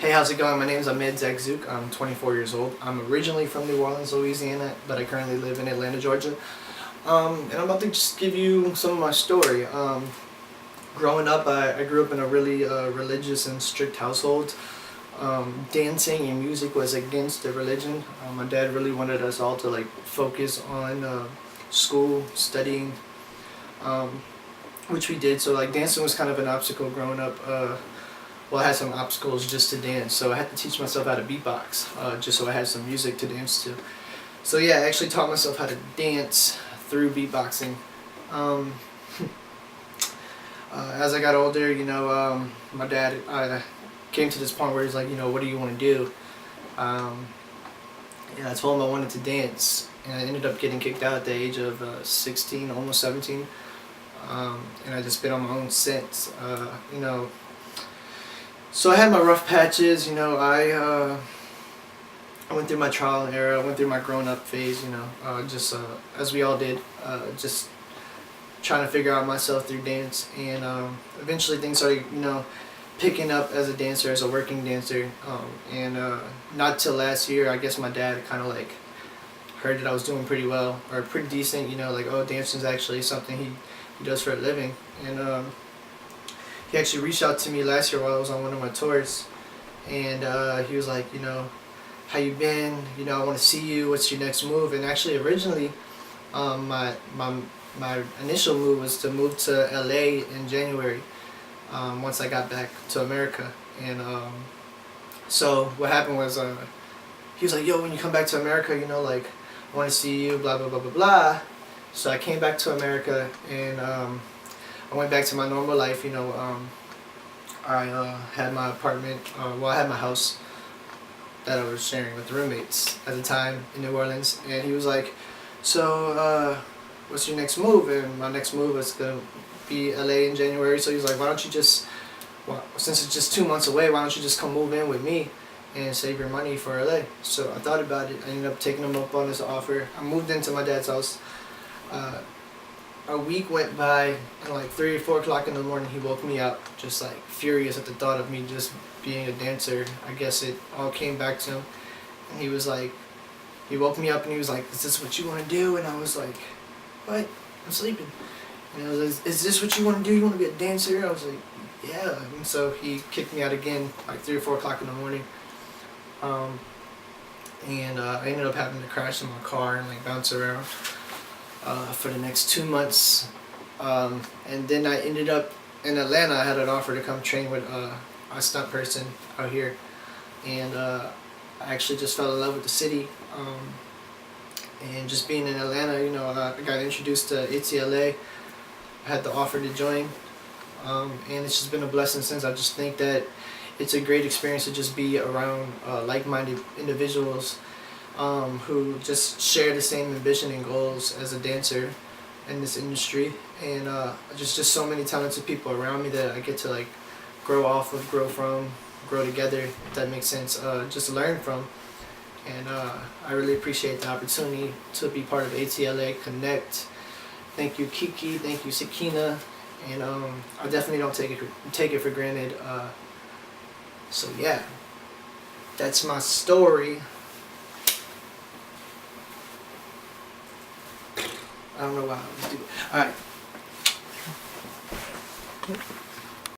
Hey, how's it going? My name is Ahmed Zakzouk. I'm 24 years old. I'm originally from New Orleans, Louisiana, but I currently live in Atlanta, Georgia. And I'm about to just give you some of my story. Growing up, I grew up in a really religious and strict household. Dancing and music was against the religion. My dad really wanted us all to focus on school, studying, which we did. So dancing was kind of an obstacle growing up. Well, I had some obstacles just to dance, so I had to teach myself how to beatbox, just so I had some music to dance to. So yeah, I actually taught myself how to dance through beatboxing. As I got older, my dad came to this point where he's like, what do you want to do? I told him I wanted to dance, and I ended up getting kicked out at the age of 16, almost 17. And I just been on my own since. So I had my rough patches. I went through my trial and error. I went through my grown-up phase. Just as we all did, just trying to figure out myself through dance, and eventually things started, picking up as a dancer, as a working dancer. And not till last year, I guess my dad kind of heard that I was doing pretty well, or pretty decent. Oh, dancing's actually something he does for a living. And he actually reached out to me last year while I was on one of my tours, and he was like, how you been? I want to see you. What's your next move? And actually, originally, my initial move was to move to LA in January, once I got back to America. And so what happened was, he was like, yo, when you come back to America, I want to see you, blah, blah, blah, blah, blah. So I came back to America, and I went back to my normal life. I had my apartment, I had my house that I was sharing with roommates at the time in New Orleans. And he was like, so what's your next move? And my next move was going to be LA in January. So he was like, why don't you just, since it's just 2 months away, why don't you just come move in with me and save your money for LA? So I thought about it. I ended up taking him up on this offer. I moved into my dad's house. A week went by, and 3 or 4 o'clock in the morning, he woke me up, just furious at the thought of me just being a dancer. I guess it all came back to him, and he was like, he woke me up and he was like, is this what you want to do? And I was like, what? I'm sleeping. And he was like, is this what you want to do? You want to be a dancer? I was like, yeah. And so he kicked me out again, 3 or 4 o'clock in the morning. And I ended up having to crash in my car and bounce around for the next 2 months. And then I ended up in Atlanta. I had an offer to come train with a stunt person out here. And I actually just fell in love with the city. And just being in Atlanta, I got introduced to ATLA. I had the offer to join. And it's just been a blessing since. I just think that it's a great experience to just be around like-minded individuals who just share the same ambition and goals as a dancer in this industry. And just so many talented people around me that I get to grow off of, grow from, grow together, if that makes sense, just learn from. And I really appreciate the opportunity to be part of ATLA Connect. Thank you, Kiki. Thank you, Sakina. And I definitely don't take it for granted. So yeah, that's my story. I don't know why I was doing it. Alright.